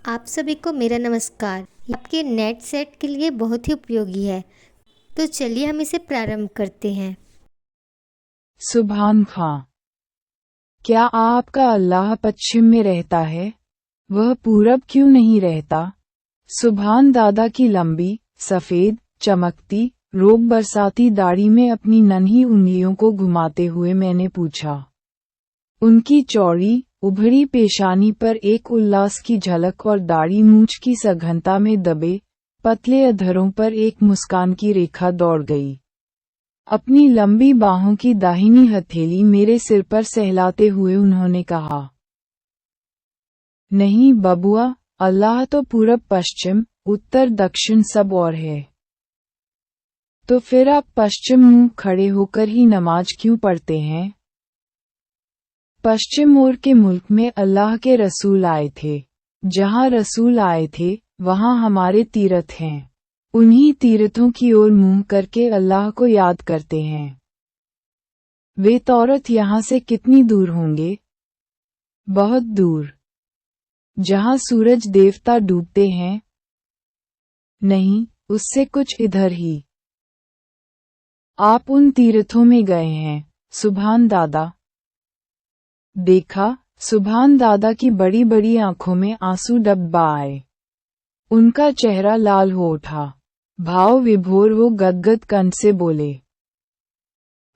आप सभी को मेरा नमस्कार। ये आपके नेट सेट के लिए बहुत ही उपयोगी है। तो चलिए हम इसे प्रारंभ करते हैं। सुभान खां। क्या आपका अल्लाह पश्चिम में रहता है? वह पूरब क्यों नहीं रहता? सुभान दादा की लंबी, सफेद, चमकती, रोग बरसाती दाढ़ी में अपनी नन्ही उंगलियों को घुमाते हुए मैंने पूछा। उनकी चौड़ी, उभरी पेशानी पर एक उल्लास की झलक और दाढ़ी मूंछ की सघनता में दबे, पतले अधरों पर एक मुस्कान की रेखा दौड़ गई। अपनी लंबी बाहों की दाहिनी हथेली मेरे सिर पर सहलाते हुए उन्होंने कहा, नहीं बबुआ, अल्लाह तो पूरब पश्चिम, उत्तर दक्षिण सब और है। तो फिर आप पश्चिम मुंह खड़े होकर ही नमाज क्यों पढ़ते हैं? पश्चिम ओर के मुल्क में अल्लाह के रसूल आए थे। जहां रसूल आए थे, वहां हमारे तीर्थ हैं। उन्हीं तीर्थों की ओर मुंह करके अल्लाह को याद करते हैं। वे तौरत यहाँ से कितनी दूर होंगे? बहुत दूर। जहाँ सूरज देवता डूबते हैं? नहीं, उससे कुछ इधर ही। आप उन तीर्थों में गए हैं, सुभान दादा? देखा, सुभान दादा की बड़ी बड़ी आंखों में आंसू डबडबा आए। उनका चेहरा लाल हो उठा। भाव विभोर वो गदगद कंठ से बोले,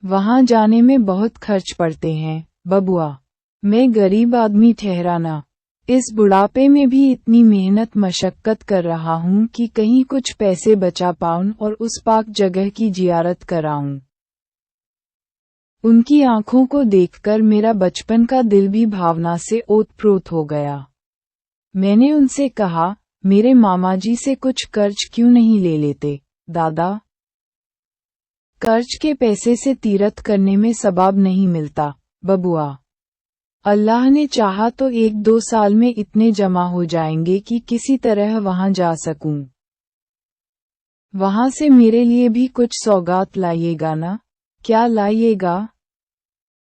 वहां जाने में बहुत खर्च पड़ते हैं बबुआ। मैं गरीब आदमी ठहराना, इस बुढ़ापे में भी इतनी मेहनत मशक्कत कर रहा हूं कि कहीं कुछ पैसे बचा पाऊं और उस पाक जगह की जियारत कराऊं। उनकी आंखों को देखकर मेरा बचपन का दिल भी भावना से ओतप्रोत हो गया। मैंने उनसे कहा, मेरे मामा जी से कुछ कर्ज क्यों नहीं ले लेते, दादा? कर्ज के पैसे से तीरथ करने में सवाब नहीं मिलता, बबुआ। अल्लाह ने चाहा तो 1-2 साल में इतने जमा हो जाएंगे कि किसी तरह वहां जा सकूं। वहां से मेरे लिए भी कुछ सौगात लाइएगा ना? क्या लाइएगा?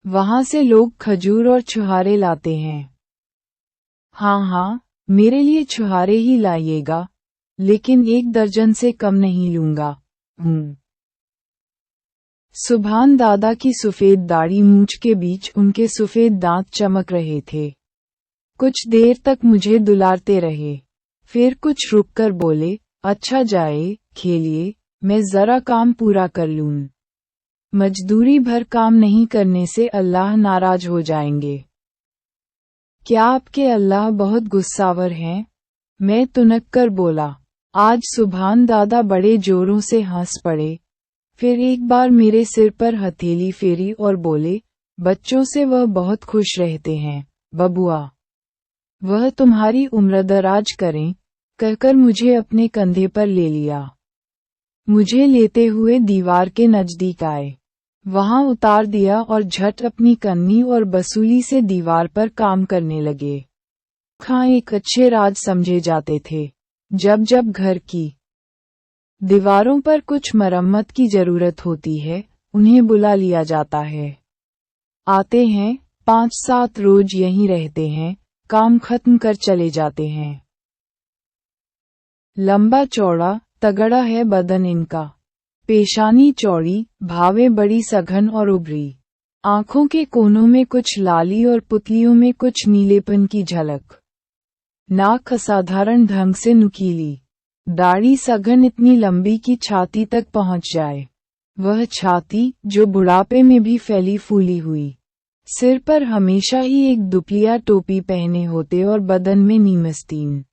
वहां से लोग खजूर और छुहारे लाते हैं। हाँ हाँ, मेरे लिए छुहारे ही लाइएगा, लेकिन 1 दर्जन से कम नहीं लूंगा। सुभान दादा की सफेद दाढ़ी मूंछ के बीच उनके सफेद दांत चमक रहे थे। कुछ देर तक मुझे दुलारते रहे, फिर कुछ रुककर बोले, अच्छा जाए, खेलिए, मैं जरा काम पूरा कर लूं। मजदूरी भर काम नहीं करने से अल्लाह नाराज हो जाएंगे। क्या आपके अल्लाह बहुत गुस्सावर हैं? मैं तुनक कर बोला। आज सुभान दादा बड़े जोरों से हंस पड़े, फिर एक बार मेरे सिर पर हथेली फेरी और बोले, बच्चों से वह बहुत खुश रहते हैं, बबुआ। वह तुम्हारी उम्र दराज करें, कहकर मुझे अपने कंधे पर ले लिया। मुझे लेते हुए दीवार के नजदीक आए, वहां उतार दिया और झट अपनी कन्नी और बसूली से दीवार पर काम करने लगे। खां एक अच्छे राज समझे जाते थे। जब जब घर की दीवारों पर कुछ मरम्मत की जरूरत होती है, उन्हें बुला लिया जाता है। आते हैं, 5-7 रोज यहीं रहते हैं, काम खत्म कर चले जाते हैं। लंबा चौड़ा, तगड़ा है बदन इनका। पेशानी चौड़ी, भावें बड़ी सघन और उभरी। आंखों के कोनों में कुछ लाली और पुतलियों में कुछ नीलेपन की झलक। नाक असाधारण ढंग से नुकीली। दाढ़ी सघन इतनी लंबी कि छाती तक पहुंच जाए। वह छाती जो बुढ़ापे में भी फैली फूली हुई। सिर पर हमेशा ही एक दुपलिया टोपी पहने होते और बदन में नीमस्तीन।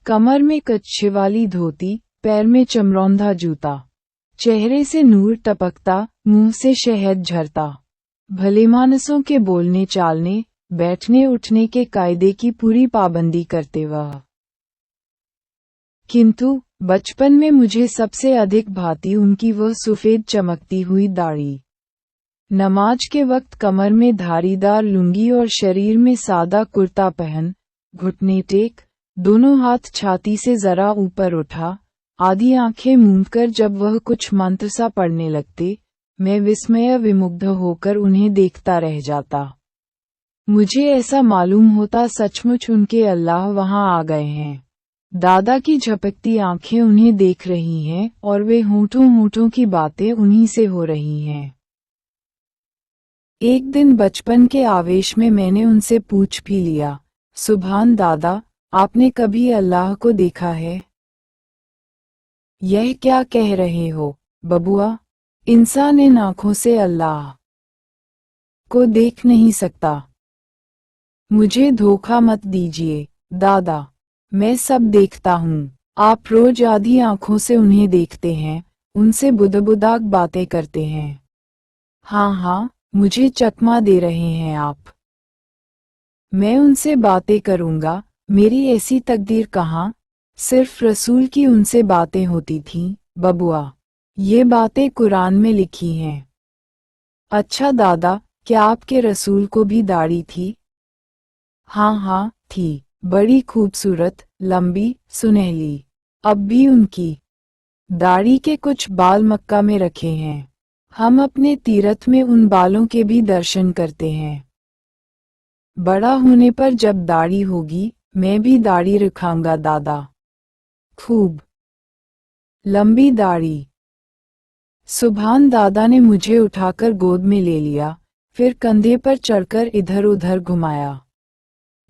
कमर में कच्छे वाली धोती, पैर में चमरौंधा जूता। चेहरे से नूर टपकता, मुंह से शहद झरता। भलेमानसों के बोलने चालने, बैठने उठने के कायदे की पूरी पाबंदी करते वह। किंतु बचपन में मुझे सबसे अधिक भाती उनकी वह सफेद चमकती हुई दाढ़ी। नमाज के वक्त कमर में धारीदार लुंगी और शरीर में सादा कुर्ता पहन, घुटने टेक, दोनों हाथ छाती से जरा ऊपर उठा, आधी आंखें मूंदकर जब वह कुछ मंत्र सा पढ़ने लगते, मैं विस्मय विमुग्ध होकर उन्हें देखता रह जाता। मुझे ऐसा मालूम होता सचमुच उनके अल्लाह वहां आ गए हैं। दादा की झपकती आंखें उन्हें देख रही हैं और वे होठों होठों की बातें उन्हीं से हो रही हैं। एक दिन बचपन के आवेश में मैंने उनसे पूछ भी लिया, सुभान दादा, आपने कभी अल्लाह को देखा है? यह क्या कह रहे हो बबुआ? इंसान इन आंखों से अल्लाह को देख नहीं सकता। मुझे धोखा मत दीजिए दादा, मैं सब देखता हूँ। आप रोज आधी आंखों से उन्हें देखते हैं, उनसे बुदबुदाक बातें करते हैं। हाँ हाँ, मुझे चकमा दे रहे हैं आप। मैं उनसे बातें करूँगा, मेरी ऐसी तकदीर कहाँ? सिर्फ रसूल की उनसे बातें होती थीं, बबुआ। ये बातें कुरान में लिखी हैं। अच्छा दादा, क्या आपके रसूल को भी दाढ़ी थी? हाँ हाँ, थी। बड़ी खूबसूरत, लंबी, सुनहली। अब भी उनकी दाढ़ी के कुछ बाल मक्का में रखे हैं। हम अपने तीरथ में उन बालों के भी दर्शन करते हैं। बड़ा होने पर जब दाढ़ी होगी, मैं भी दाढ़ी रखाऊंगा दादा। खूब लंबी दाढ़ी। सुभान दादा ने मुझे उठाकर गोद में ले लिया, फिर कंधे पर चढ़कर इधर उधर घुमाया।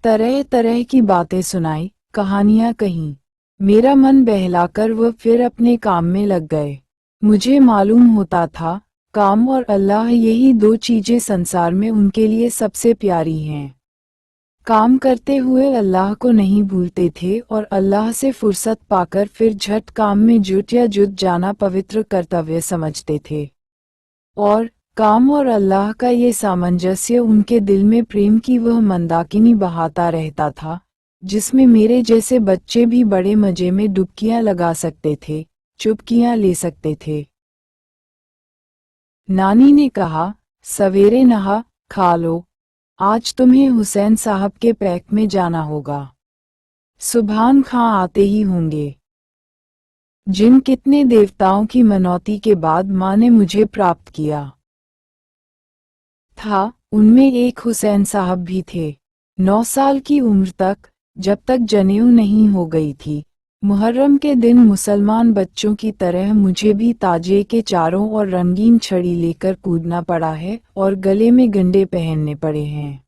तरह तरह की बातें सुनाई, कहानियां कहीं। मेरा मन बहलाकर वह फिर अपने काम में लग गए। मुझे मालूम होता था, काम और अल्लाह यही दो चीजें संसार में उनके लिए सबसे प्यारी हैं। काम करते हुए अल्लाह को नहीं भूलते थे और अल्लाह से फुर्सत पाकर फिर झट काम में जुट जाना पवित्र कर्तव्य समझते थे। और काम और अल्लाह का ये सामंजस्य उनके दिल में प्रेम की वह मंदाकिनी बहाता रहता था, जिसमें मेरे जैसे बच्चे भी बड़े मजे में डुबकियां लगा सकते थे, चुपकियां ले सकते थे। नानी ने कहा, सवेरे नहा खा लो, आज तुम्हें हुसैन साहब के पैक में जाना होगा। सुभान खां आते ही होंगे। जिन कितने देवताओं की मनौती के बाद माँ ने मुझे प्राप्त किया था, उनमें एक हुसैन साहब भी थे। 9 साल की उम्र तक, जब तक जनेऊ नहीं हो गई थी, मुहर्रम के दिन मुसलमान बच्चों की तरह मुझे भी ताजे के चारों और रंगीन छड़ी लेकर कूदना पड़ा है और गले में गंडे पहनने पड़े हैं।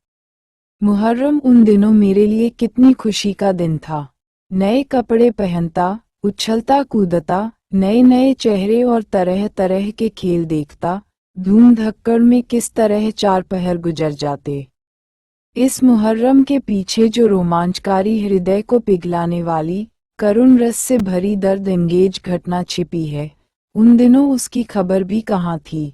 मुहर्रम उन दिनों मेरे लिए कितनी खुशी का दिन था। नए कपड़े पहनता, उछलता कूदता, नए नए चेहरे और तरह तरह के खेल देखता, धूम धक्कड़ में किस तरह 4 पहर गुजर जाते। इस मुहर्रम के पीछे जो रोमांचकारी हृदय को पिघलाने वाली, करुण रस से भरी दर्द अंगेज घटना छिपी है, उन दिनों उसकी खबर भी कहाँ थी।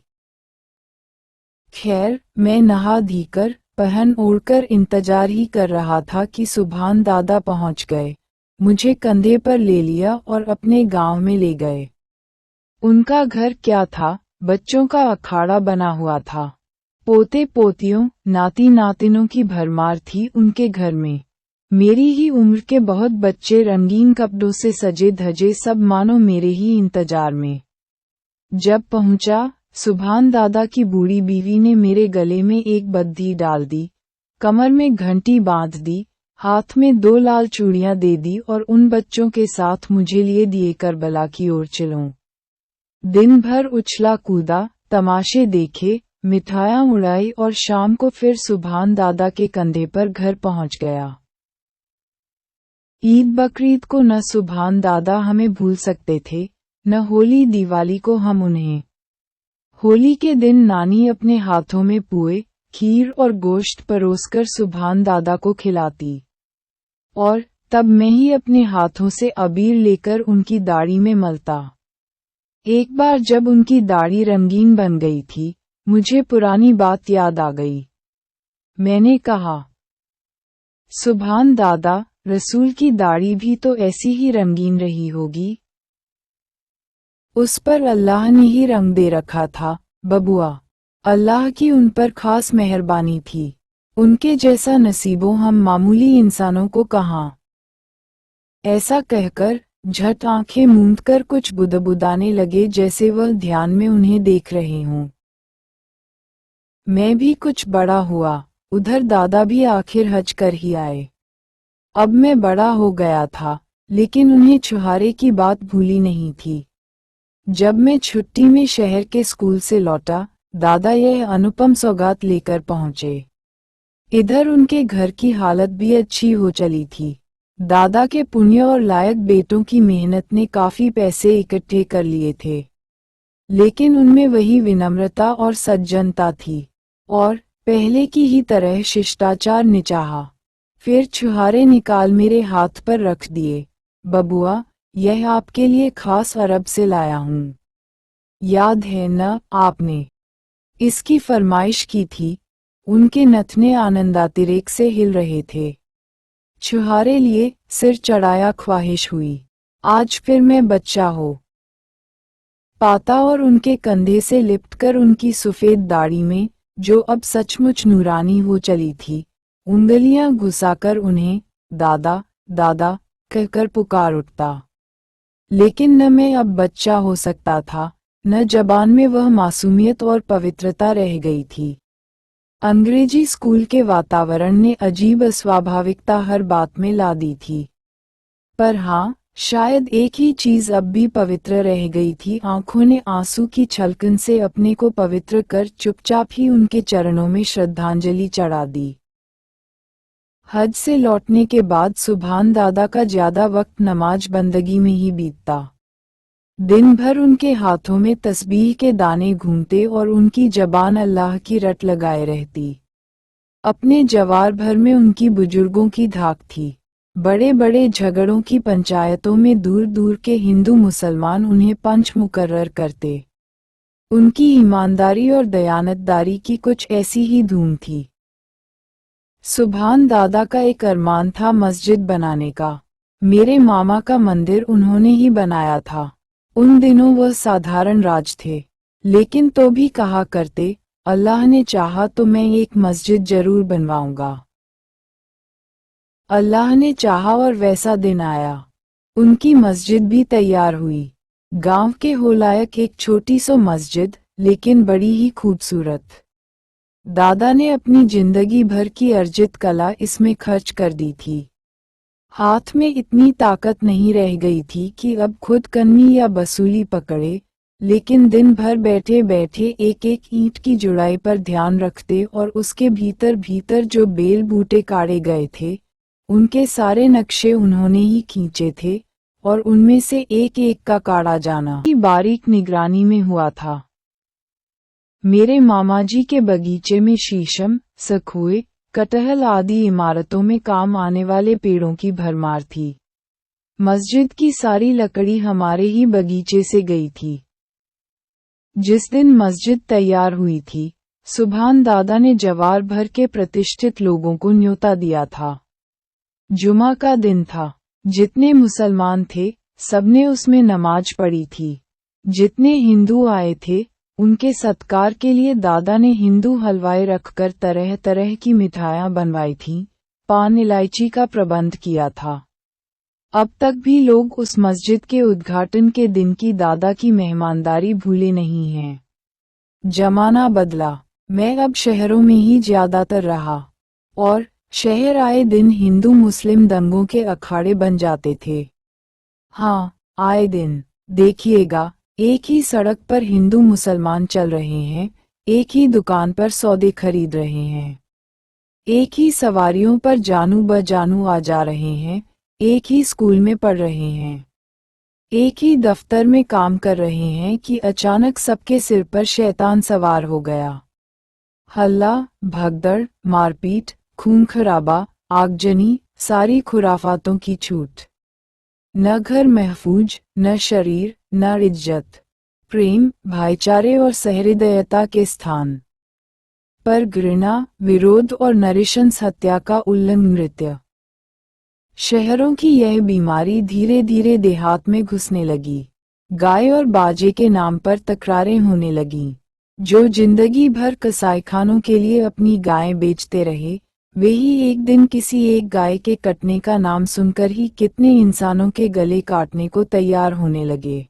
खैर, मैं नहा धीकर, पहन ओढ़कर इंतजार ही कर रहा था कि सुभान दादा पहुंच गए, मुझे कंधे पर ले लिया और अपने गांव में ले गए। उनका घर क्या था, बच्चों का अखाड़ा बना हुआ था। पोते पोतियों, नाती नातिनों की भरमार थी उनके घर में। मेरी ही उम्र के बहुत बच्चे रंगीन कपड़ों से सजे धजे, सब मानो मेरे ही इंतजार में। जब पहुंचा, सुभान दादा की बूढ़ी बीवी ने मेरे गले में एक बद्धी डाल दी, कमर में घंटी बांध दी, हाथ में 2 लाल चूड़ियां दे दी और उन बच्चों के साथ मुझे लिए दिए करबला की ओर चलों। दिन भर उछला कूदा, तमाशे देखे, मिठाइयां उड़ाई और शाम को फिर सुभान दादा के कंधे पर घर पहुंच गया। ईद बकरीद को न सुभान दादा हमें भूल सकते थे, न होली दिवाली को हम उन्हें। होली के दिन नानी अपने हाथों में पुए, खीर और गोश्त परोसकर सुभान दादा को खिलाती, और तब मैं ही अपने हाथों से अबीर लेकर उनकी दाढ़ी में मलता। एक बार जब उनकी दाढ़ी रंगीन बन गई थी, मुझे पुरानी बात याद आ गई। मैंने कहा, सुभान दादा, रसूल की दाढ़ी भी तो ऐसी ही रंगीन रही होगी। उस पर अल्लाह ने ही रंग दे रखा था, बबुआ। अल्लाह की उन पर खास मेहरबानी थी। उनके जैसा नसीबों हम मामूली इंसानों को कहाँ। ऐसा कहकर झट आंखें मूंदकर कुछ बुदबुदाने लगे, जैसे वह ध्यान में उन्हें देख रहे हों। मैं भी कुछ बड़ा हुआ, उधर दादा भी आखिर हज कर ही आए। अब मैं बड़ा हो गया था, लेकिन उन्हें छुहारे की बात भूली नहीं थी। जब मैं छुट्टी में शहर के स्कूल से लौटा, दादा यह अनुपम सौगात लेकर पहुंचे। इधर उनके घर की हालत भी अच्छी हो चली थी। दादा के पुण्य और लायक बेटों की मेहनत ने काफी पैसे इकट्ठे कर लिए थे, लेकिन उनमें वही विनम्रता और सज्जनता थी, और पहले की ही तरह शिष्टाचार निचाहा। फिर छुहारे निकाल मेरे हाथ पर रख दिए। बबुआ, यह आपके लिए खास अरब से लाया हूँ। याद है न आपने इसकी फरमाइश की थी। उनके नथने आनंदातिरेक से हिल रहे थे। छुहारे लिए सिर चढ़ाया ख्वाहिश हुई, आज फिर मैं बच्चा हो पाता और उनके कंधे से लिपटकर उनकी सफेद दाढ़ी में, जो अब सचमुच नूरानी हो चली थी, उंगलियां घुसाकर उन्हें दादा दादा कहकर पुकार उठता। लेकिन न मैं अब बच्चा हो सकता था, न जबान में वह मासूमियत और पवित्रता रह गई थी। अंग्रेजी स्कूल के वातावरण ने अजीब अस्वाभाविकता हर बात में ला दी थी। पर हाँ, शायद एक ही चीज अब भी पवित्र रह गई थी। आंखों ने आंसू की छलकन से अपने को पवित्र कर चुपचाप ही उनके चरणों में श्रद्धांजलि चढ़ा दी। हज से लौटने के बाद सुभान दादा का ज्यादा वक्त नमाज बंदगी में ही बीतता। दिन भर उनके हाथों में तस्बीह के दाने घूमते और उनकी जबान अल्लाह की रट लगाए रहती। अपने जवार भर में उनकी बुजुर्गों की धाक थी। बड़े बड़े झगड़ों की पंचायतों में दूर दूर के हिंदू मुसलमान उन्हें पंच मुकर्रर करते। उनकी ईमानदारी और दयानतदारी की कुछ ऐसी ही धूम थी। सुभान दादा का एक अरमान था मस्जिद बनाने का। मेरे मामा का मंदिर उन्होंने ही बनाया था। उन दिनों वह साधारण राज थे, लेकिन तो भी कहा करते, अल्लाह ने चाहा तो मैं एक मस्जिद जरूर बनवाऊंगा। अल्लाह ने चाहा और वैसा दिन आया। उनकी मस्जिद भी तैयार हुई। गांव के हो लायक एक छोटी सी मस्जिद, लेकिन बड़ी ही खूबसूरत। दादा ने अपनी जिंदगी भर की अर्जित कला इसमें खर्च कर दी थी। हाथ में इतनी ताकत नहीं रह गई थी कि अब खुद कन्नी या बसूली पकड़े, लेकिन दिन भर बैठे बैठे एक एक ईंट की जुड़ाई पर ध्यान रखते और उसके भीतर भीतर जो बेल बूटे काढ़े गए थे, उनके सारे नक्शे उन्होंने ही खींचे थे, और उनमें से एक एक का काढ़ा जाना की बारीक निगरानी में हुआ था। मेरे मामाजी के बगीचे में शीशम, सखुए, कटहल आदि इमारतों में काम आने वाले पेड़ों की भरमार थी। मस्जिद की सारी लकड़ी हमारे ही बगीचे से गई थी। जिस दिन मस्जिद तैयार हुई थी, सुभान दादा ने जवार भर के प्रतिष्ठित लोगों को न्योता दिया था। जुमा का दिन था। जितने मुसलमान थे, सबने उसमें नमाज पढ़ी थी। जितने हिंदू आए थे, उनके सत्कार के लिए दादा ने हिंदू हलवाई रखकर तरह तरह की मिठाइयाँ बनवाई थीं, पान इलायची का प्रबंध किया था। अब तक भी लोग उस मस्जिद के उद्घाटन के दिन की दादा की मेहमानदारी भूले नहीं हैं। जमाना बदला। मैं अब शहरों में ही ज्यादातर रहा, और शहर आए दिन हिंदू मुस्लिम दंगों के अखाड़े बन जाते थे। हाँ, आए दिन देखिएगा, एक ही सड़क पर हिंदू मुसलमान चल रहे हैं, एक ही दुकान पर सौदे खरीद रहे हैं, एक ही सवारियों पर जानू ब जानू आ जा रहे हैं, एक ही स्कूल में पढ़ रहे हैं, एक ही दफ्तर में काम कर रहे हैं कि अचानक सबके सिर पर शैतान सवार हो गया। हल्ला, भगदड़, मारपीट, खून खराबा, आगजनी, सारी खुराफातों की छूट। न घर महफूज, न शरीर, न इज्जत, प्रेम, भाईचारे और सहृदयता के स्थान पर घृणा, विरोध और नृशंस हत्या का उल्लंघन नृत्य। शहरों की यह बीमारी धीरे धीरे देहात में घुसने लगी। गाय और बाजे के नाम पर तकरारें होने लगीं। जो जिंदगी भर कसाईखानों के लिए अपनी गायें बेचते रहे, वे ही एक दिन किसी एक गाय के कटने का नाम सुनकर ही कितने इंसानों के गले काटने को तैयार होने लगे।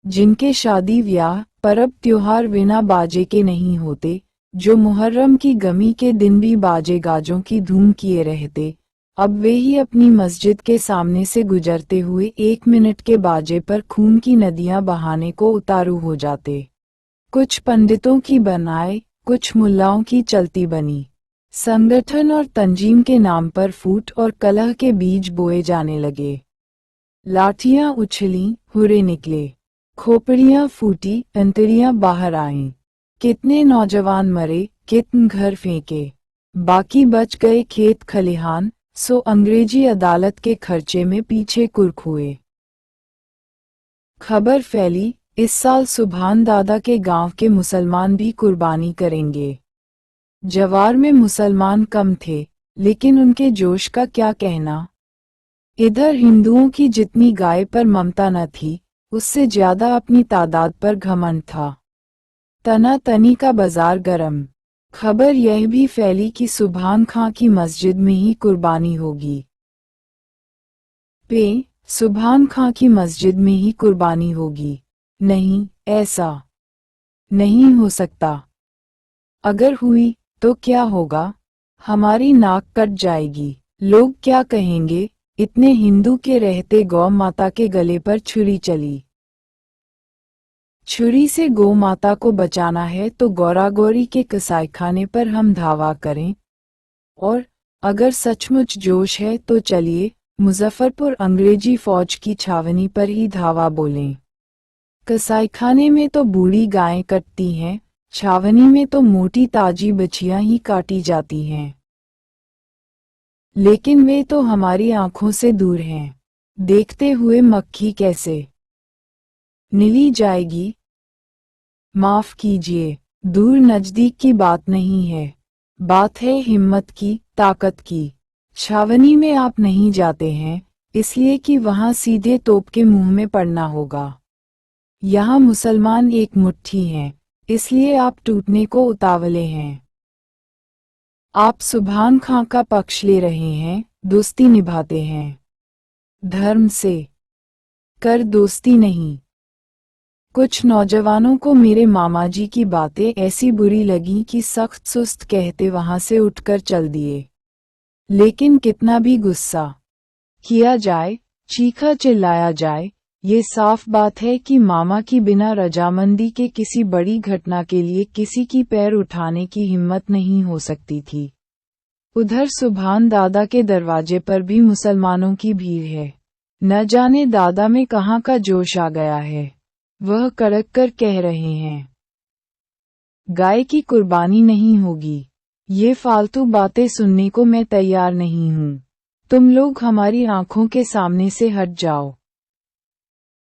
जिनके शादी ब्याह, परब त्योहार बिना बाजे के नहीं होते, जो मुहर्रम की गमी के दिन भी बाजे गाजों की धूम किए रहते, अब वे ही अपनी मस्जिद के सामने से गुजरते हुए 1 मिनट के बाजे पर खून की नदियां बहाने को उतारू हो जाते। कुछ पंडितों की बनाए, कुछ मुल्लाओं की चलती बनी। संगठन और तंजीम के नाम पर फूट और कलह के बीज बोए जाने लगे। लाठियां उछली, हुर्रे निकले, खोपड़ियां फूटी, अंतड़ियां बाहर आईं। कितने नौजवान मरे, कितने घर फेंके, बाकी बच गए खेत खलिहान, सो अंग्रेजी अदालत के खर्चे में पीछे कुर्क हुए। खबर फैली, इस साल सुभान दादा के गांव के मुसलमान भी कुर्बानी करेंगे। जवार में मुसलमान कम थे, लेकिन उनके जोश का क्या कहना। इधर हिंदुओं की जितनी गाय पर ममता न थी, उससे ज्यादा अपनी तादाद पर घमंड था। तना तनी का बाजार गरम। खबर यह भी फैली कि सुभान खां की मस्जिद में ही कुर्बानी होगी। सुभान खां की मस्जिद में ही कुर्बानी होगी। नहीं, ऐसा नहीं हो सकता। अगर हुई तो क्या होगा? हमारी नाक कट जाएगी। लोग क्या कहेंगे? इतने हिंदू के रहते गौ माता के गले पर छुरी चली। छुरी से गौ माता को बचाना है तो गौरागौरी के कसाईखाने पर हम धावा करें। और अगर सचमुच जोश है तो चलिए मुजफ्फरपुर अंग्रेजी फौज की छावनी पर ही धावा बोलें। कसाईखाने में तो बूढ़ी गायें कटती हैं, छावनी में तो मोटी ताजी बछियां ही काटी जाती हैं। लेकिन वे तो हमारी आंखों से दूर हैं। देखते हुए मक्खी कैसे निली जाएगी? माफ कीजिए, दूर नजदीक की बात नहीं है, बात है हिम्मत की, ताकत की। छावनी में आप नहीं जाते हैं, इसलिए कि वहां सीधे तोप के मुंह में पड़ना होगा। यहाँ मुसलमान एक मुट्ठी हैं, इसलिए आप टूटने को उतावले हैं। आप सुभान खां का पक्ष ले रहे हैं, दोस्ती निभाते हैं। धर्म से कर दोस्ती नहीं। कुछ नौजवानों को मेरे मामा जी की बातें ऐसी बुरी लगीं कि सख्त सुस्त कहते वहां से उठकर चल दिए। लेकिन कितना भी गुस्सा किया जाए, चीखा चिल्लाया जाए, ये साफ बात है कि मामा की बिना रजामंदी के किसी बड़ी घटना के लिए किसी की पैर उठाने की हिम्मत नहीं हो सकती थी। उधर सुभान दादा के दरवाजे पर भी मुसलमानों की भीड़ है। न जाने दादा में कहाँ का जोश आ गया है। वह कड़क कर कह रहे हैं, गाय की कुर्बानी नहीं होगी। ये फालतू बातें सुनने को मैं तैयार नहीं हूँ। तुम लोग हमारी आंखों के सामने से हट जाओ।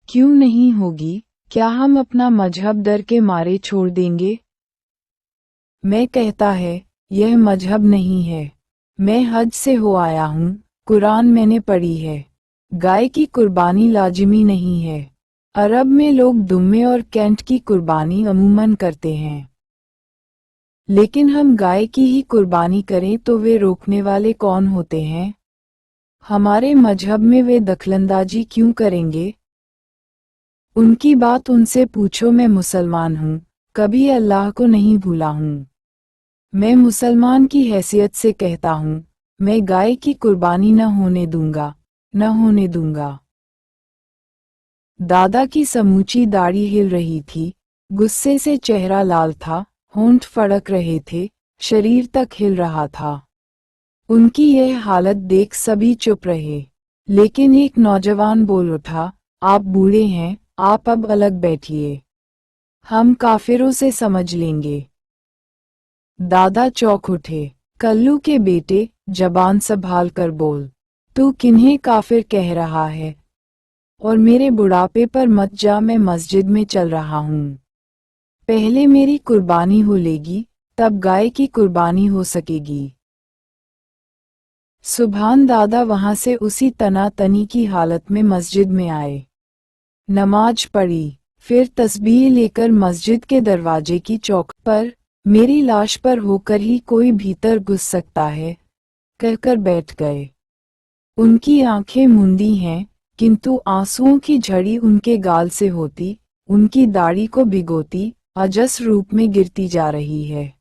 क्यों नहीं होगी? क्या हम अपना मजहब डर के मारे छोड़ देंगे? मैं कहता है, यह मजहब नहीं है। मैं हज से हो आया हूँ, कुरान मैंने पढ़ी है। गाय की कुर्बानी लाजिमी नहीं है। अरब में लोग दुम्मे और कैंट की कुर्बानी अमूमन करते हैं। लेकिन हम गाय की ही कुर्बानी करें तो वे रोकने वाले कौन होते हैं? हमारे मजहब में वे दखलंदाजी क्यों करेंगे? उनकी बात उनसे पूछो। मैं मुसलमान हूँ, कभी अल्लाह को नहीं भूला हूँ। मैं मुसलमान की हैसियत से कहता हूँ, मैं गाय की कुर्बानी न होने दूंगा, न होने दूंगा। दादा की समूची दाढ़ी हिल रही थी, गुस्से से चेहरा लाल था, होंठ फड़क रहे थे, शरीर तक हिल रहा था। उनकी यह हालत देख सभी चुप रहे, लेकिन एक नौजवान बोल उठा, आप बूढ़े हैं, आप अब अलग बैठिए, हम काफिरों से समझ लेंगे। दादा चौंक उठे। कल्लू के बेटे, जबान संभाल कर बोल, तू किन्हें काफिर कह रहा है? और मेरे बुढ़ापे पर मत जा, मैं मस्जिद में चल रहा हूँ। पहले मेरी कुर्बानी हो लेगी, तब गाय की कुर्बानी हो सकेगी। सुभान दादा वहां से उसी तनातनी की हालत में मस्जिद में आए। नमाज पढ़ी, फिर तस्बीह लेकर मस्जिद के दरवाजे की चौक पर, मेरी लाश पर होकर ही कोई भीतर घुस सकता है, कहकर बैठ गए। उनकी आंखें मूंदी हैं, किंतु आंसुओं की झड़ी उनके गाल से होती, उनकी दाढ़ी को भिगोती, अजस रूप में गिरती जा रही है।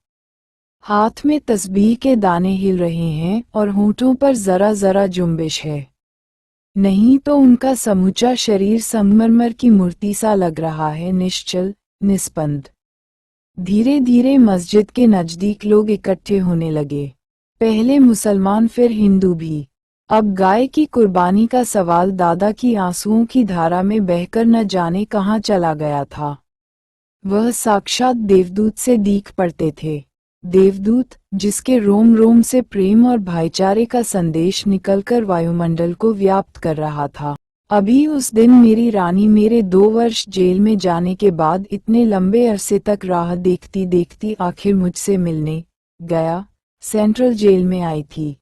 हाथ में तस्बीह के दाने हिल रहे हैं और होंठों पर जरा जरा जुम्बिश है। नहीं तो उनका समूचा शरीर संगमरमर की मूर्ति सा लग रहा है, निश्चल, निस्पंद। धीरे धीरे मस्जिद के नजदीक लोग इकट्ठे होने लगे। पहले मुसलमान, फिर हिंदू भी। अब गाय की कुर्बानी का सवाल दादा की आंसुओं की धारा में बहकर न जाने कहाँ चला गया था। वह साक्षात देवदूत से दीख पड़ते थे। देवदूत जिसके रोम रोम से प्रेम और भाईचारे का संदेश निकलकर वायुमंडल को व्याप्त कर रहा था। अभी उस दिन मेरी रानी मेरे 2 वर्ष जेल में जाने के बाद इतने लंबे अरसे तक राह देखती देखती आखिर मुझसे मिलने गया सेंट्रल जेल में आई थी।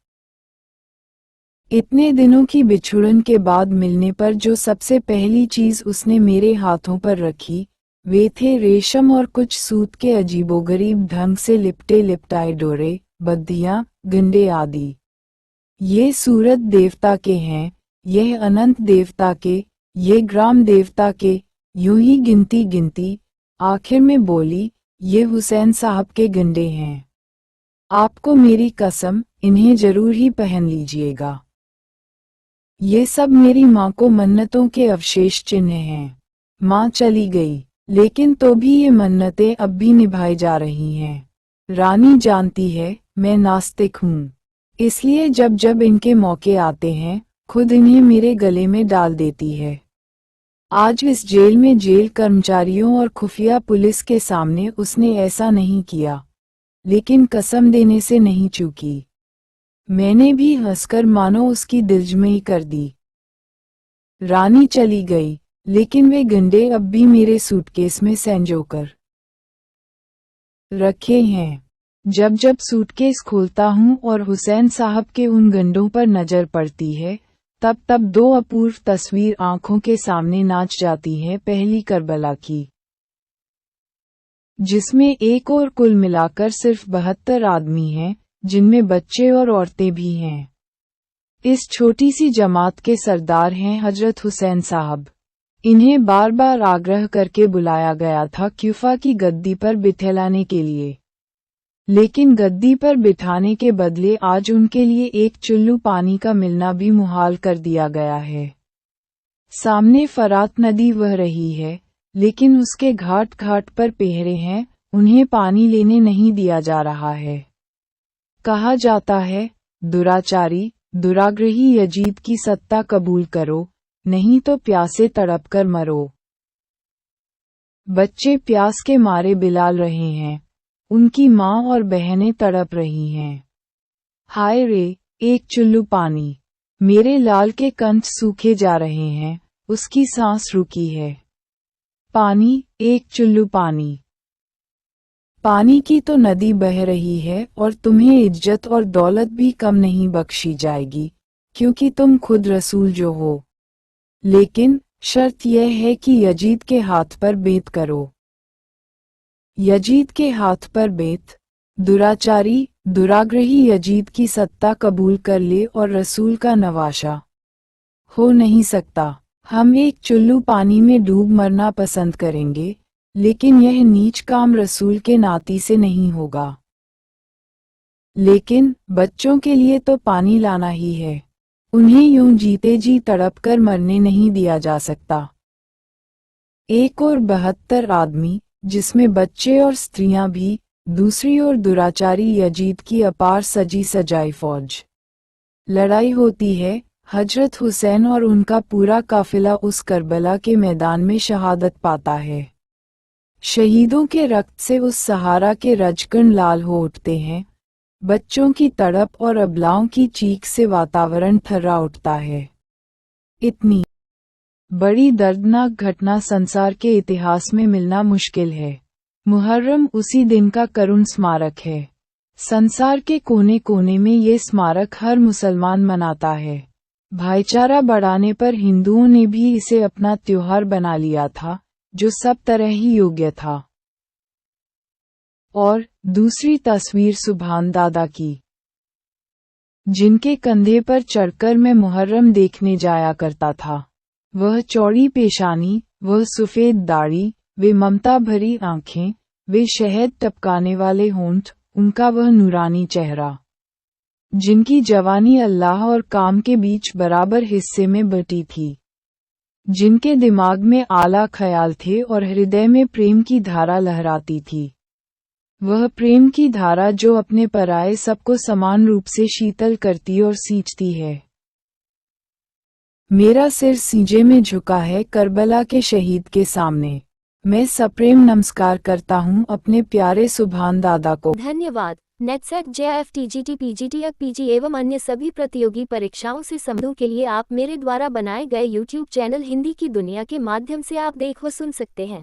इतने दिनों की बिछुड़न के बाद मिलने पर जो सबसे पहली चीज उसने मेरे हाथों पर रखी वे थे रेशम और कुछ सूत के अजीबोगरीब ढंग से लिपटे लिपटाए डोरे, बद्धियां, गंडे आदि। ये सूरत देवता के हैं, यह अनंत देवता के, ये ग्राम देवता के। यूं ही गिनती गिनती आखिर में बोली, ये हुसैन साहब के गंडे हैं। आपको मेरी कसम, इन्हें जरूर ही पहन लीजिएगा। ये सब मेरी माँ को मन्नतों के अवशेष चिन्ह हैं। माँ चली गई, लेकिन तो भी ये मन्नतें अब भी निभाई जा रही हैं। रानी जानती है मैं नास्तिक हूँ, इसलिए जब जब इनके मौके आते हैं खुद इन्हें मेरे गले में डाल देती है। आज इस जेल में जेल कर्मचारियों और खुफिया पुलिस के सामने उसने ऐसा नहीं किया, लेकिन कसम देने से नहीं चूकी। मैंने भी हंसकर मानो उसकी दिलजमई कर दी। रानी चली गई, लेकिन वे गंडे अब भी मेरे सूटकेस में संजोकर रखे हैं। जब जब सूटकेस खोलता हूँ और हुसैन साहब के उन गंडों पर नजर पड़ती है, तब तब 2 अपूर्व तस्वीर आंखों के सामने नाच जाती हैं। पहली करबला की, जिसमें एक और कुल मिलाकर सिर्फ 72 आदमी हैं, जिनमें बच्चे और औरतें भी हैं। इस छोटी सी जमात के सरदार हैं हजरत हुसैन साहब। इन्हें बार बार आग्रह करके बुलाया गया था क्यूफा की गद्दी पर बिठलाने के लिए, लेकिन गद्दी पर बिठाने के बदले आज उनके लिए एक चुल्लू पानी का मिलना भी मुहाल कर दिया गया है। सामने फरात नदी बह रही है, लेकिन उसके घाट घाट पर पहरे हैं, उन्हें पानी लेने नहीं दिया जा रहा है। कहा जाता है, दुराचारी, दुराग्रही यजीद की सत्ता कबूल करो, नहीं तो प्यासे तड़पकर मरो। बच्चे प्यास के मारे बिलाल रहे हैं, उनकी माँ और बहनें तड़प रही हैं। हाय रे, एक चुल्लू पानी। मेरे लाल के कंठ सूखे जा रहे हैं, उसकी सांस रुकी है। पानी, एक चुल्लू पानी। पानी की तो नदी बह रही है और तुम्हें इज्जत और दौलत भी कम नहीं बख्शी जाएगी, क्योंकि तुम खुद रसूल जो हो। लेकिन शर्त यह है कि यजीद के हाथ पर बेत करो। यजीद के हाथ पर बेत। दुराचारी, दुराग्रही यजीद की सत्ता कबूल कर ले और रसूल का नवाशा हो नहीं सकता। हम एक चुल्लू पानी में डूब मरना पसंद करेंगे, लेकिन यह नीच काम रसूल के नाती से नहीं होगा। लेकिन बच्चों के लिए तो पानी लाना ही है, उन्हें यूं जीते जी तड़पकर मरने नहीं दिया जा सकता। एक और 72 आदमी, जिसमें बच्चे और स्त्रियां भी, दूसरी ओर दुराचारी यजीद की अपार सजी सजाई फौज। लड़ाई होती है। हजरत हुसैन और उनका पूरा काफिला उस करबला के मैदान में शहादत पाता है। शहीदों के रक्त से उस सहारा के रजकण लाल हो उठते हैं। बच्चों की तड़प और अबलाओं की चीख से वातावरण थर्रा उठता है। इतनी बड़ी दर्दनाक घटना संसार के इतिहास में मिलना मुश्किल है। मुहर्रम उसी दिन का करुण स्मारक है। संसार के कोने कोने में ये स्मारक हर मुसलमान मनाता है। भाईचारा बढ़ाने पर हिंदुओं ने भी इसे अपना त्योहार बना लिया था, जो सब तरह ही योग्य था। और दूसरी तस्वीर सुभान दादा की, जिनके कंधे पर चढ़कर मैं मुहर्रम देखने जाया करता था। वह चौड़ी पेशानी, वह सफेद दाढ़ी, वे ममता भरी आंखें, वे शहद टपकाने वाले होंठ उनका वह नूरानी चेहरा, जिनकी जवानी अल्लाह और काम के बीच बराबर हिस्से में बटी थी, जिनके दिमाग में आला ख्याल थे और हृदय में प्रेम की धारा लहराती थी। वह प्रेम की धारा जो अपने पराये सबको समान रूप से शीतल करती और सींचती है। मेरा सिर सीने में झुका है करबला के शहीद के सामने। मैं सप्रेम नमस्कार करता हूँ अपने प्यारे सुभान दादा को। धन्यवाद। NET SET JF TGT PGT PG एवं अन्य सभी प्रतियोगी परीक्षाओं से संबंधों के लिए आप मेरे द्वारा बनाए गए YouTube चैनल हिंदी की दुनिया के माध्यम से आप देख व सुन सकते हैं।